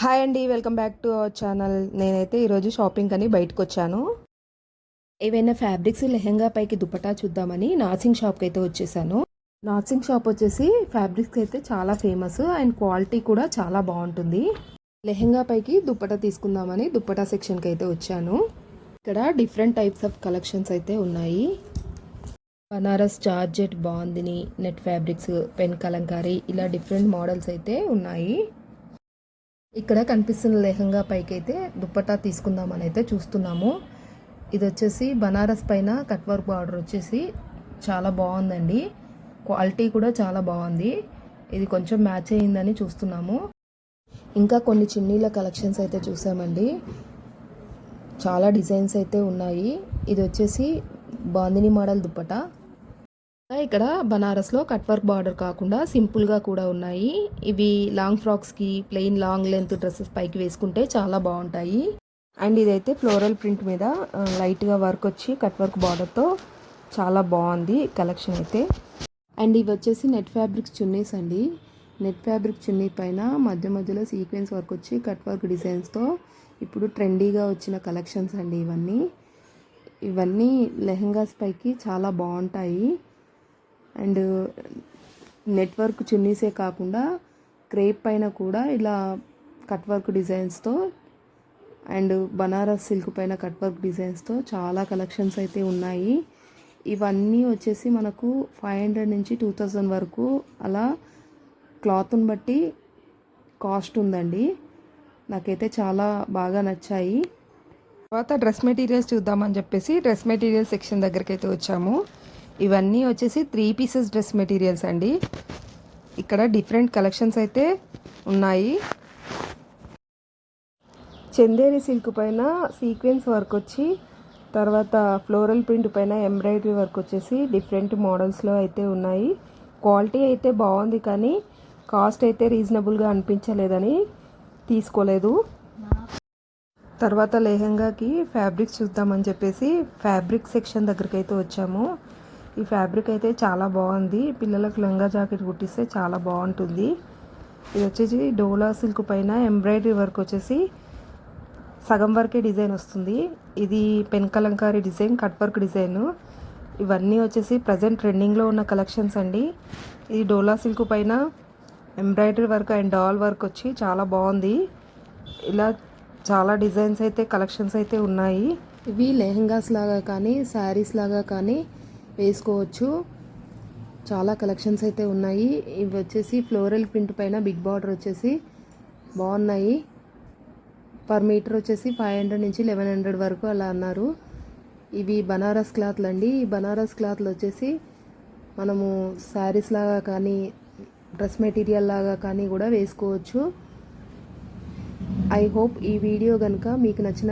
Hi అండి, welcome back to our channel. నేనైతే ఈరోజు షాపింగ్ అని బయటకు వచ్చాను. ఏవైనా ఫ్యాబ్రిక్స్ లెహెంగా పైకి దుపట్టా చూద్దామని నార్సింగ్ షాప్కి అయితే వచ్చేసాను. నార్సింగ్ షాప్ వచ్చేసి ఫ్యాబ్రిక్స్ అయితే చాలా ఫేమస్ అండ్ క్వాలిటీ కూడా చాలా బాగుంటుంది. లెహెంగా పైకి దుపట్టా తీసుకుందామని దుపట్టా సెక్షన్కి అయితే వచ్చాను. ఇక్కడ డిఫరెంట్ టైప్స్ ఆఫ్ కలెక్షన్స్ అయితే ఉన్నాయి. Banaras georgette, bandhani, net fabrics, pen Kalamkari ఇలా డిఫరెంట్ మోడల్స్ అయితే ఉన్నాయి. ఇక్కడ కనిపిస్తున్న లెహంగా పైకి అయితే దుప్పట్టా తీసుకుందామని అయితే చూస్తున్నాము. ఇది వచ్చేసి బనారస్ పైన కట్ వర్క్ బార్డర్ వచ్చేసి చాలా బాగుందండి. క్వాలిటీ కూడా చాలా బాగుంది. ఇది కొంచెం మ్యాచ్ అయ్యిందని చూస్తున్నాము. ఇంకా కొన్ని చున్నీల కలెక్షన్స్ అయితే చూసామండి. చాలా డిజైన్స్ అయితే ఉన్నాయి. ఇది వచ్చేసి బాందిని మోడల్ దుప్పట్టా. ఇక్కడ బనారస్లో కట్ వర్క్ బార్డర్ కాకుండా సింపుల్గా కూడా ఉన్నాయి. ఇవి లాంగ్ ఫ్రాక్స్కి, ప్లెయిన్ లాంగ్ లెంత్ డ్రెస్సెస్ పైకి వేసుకుంటే చాలా బాగుంటాయి. అండ్ ఇదైతే ఫ్లోరల్ ప్రింట్ మీద లైట్గా వర్క్ వచ్చి కట్ వర్క్ బార్డర్తో చాలా బాగుంది కలెక్షన్ అయితే. అండ్ ఇవి వచ్చేసి నెట్ ఫ్యాబ్రిక్స్ చున్నీస్ అండి. నెట్ ఫ్యాబ్రిక్ చున్నీ పైన మధ్య మధ్యలో సీక్వెన్స్ వర్క్ వచ్చి కట్ వర్క్ డిజైన్స్తో ఇప్పుడు ట్రెండీగా వచ్చిన కలెక్షన్స్ అండి ఇవన్నీ లెహంగాస్ పైకి చాలా బాగుంటాయి. అండ్ నెట్వర్క్ చున్నీసే కాకుండా క్రేప్ పైన కూడా ఇలా కట్ వర్క్ డిజైన్స్తో అండ్ బనారస్ సిల్క్ పైన కట్ వర్క్ డిజైన్స్తో చాలా కలెక్షన్స్ అయితే ఉన్నాయి. ఇవన్నీ వచ్చేసి మనకు 500 నుంచి 2000 వరకు అలా క్లాత్ని బట్టి కాస్ట్ ఉందండి. నాకైతే చాలా బాగా నచ్చాయి. తర్వాత డ్రెస్ మెటీరియల్స్ చూద్దామని చెప్పేసి డ్రెస్ మెటీరియల్ సెక్షన్ దగ్గరికి అయితే వచ్చాము. ఇవన్నీ వచ్చేసి 3 పీసెస్ డ్రెస్ మెటీరియల్స్ అండి. ఇక్కడ డిఫరెంట్ కలెక్షన్స్ అయితే ఉన్నాయి. చందేరి సిల్క్ పైన సీక్వెన్స్ వర్క్ వచ్చి తర్వాత ఫ్లోరల్ ప్రింట్ పైన ఎంబ్రాయిడరీ వర్క్ వచ్చేసి డిఫరెంట్ మోడల్స్లో అయితే ఉన్నాయి. క్వాలిటీ అయితే బాగుంది కానీ కాస్ట్ అయితే రీజనబుల్గా అనిపించలేదని తీసుకోలేదు. తర్వాత లెహంగాకి ఫ్యాబ్రిక్స్ చూద్దామని చెప్పేసి ఫ్యాబ్రిక్ సెక్షన్ దగ్గరికి అయితే వచ్చాము. ఈ ఫ్యాబ్రిక్ అయితే చాలా బాగుంది. పిల్లలకు లంగా జాకెట్ కుట్టిస్తే చాలా బాగుంటుంది. ఇది వచ్చేసి డోలా సిల్క్ పైన ఎంబ్రాయిడరీ వర్క్ వచ్చేసి సగం వరకే డిజైన్ వస్తుంది. ఇది pen kalamkari design, cut work design. ఇవన్నీ వచ్చేసి ప్రజెంట్ ట్రెండింగ్లో ఉన్న కలెక్షన్స్ అండి. ఇది డోలా సిల్క్ పైన ఎంబ్రాయిడరీ వర్క్ అండ్ డాల్ వర్క్ వచ్చి చాలా బాగుంది. ఇలా చాలా డిజైన్స్ అయితే కలెక్షన్స్ అయితే ఉన్నాయి. ఇవి లెహంగాస్ లాగా కానీ శారీస్ లాగా కానీ వేసుకోవచ్చు. చాలా కలెక్షన్స్ అయితే ఉన్నాయి. ఇవి వచ్చేసి ఫ్లోరల్ ప్రింట్ పైన బిగ్ బార్డర్ వచ్చేసి బాగున్నాయి. పర్ మీటర్ వచ్చేసి 500 నుంచి 1100 వరకు అలా అన్నారు. ఇవి బనారస్ క్లాత్లు అండి. ఈ బనారస్ క్లాత్లు వచ్చేసి మనము శారీస్ లాగా కానీ డ్రెస్ మెటీరియల్ లాగా కానీ కూడా వేసుకోవచ్చు. ఐ హోప్ ఈ వీడియో కనుక మీకు నచ్చిన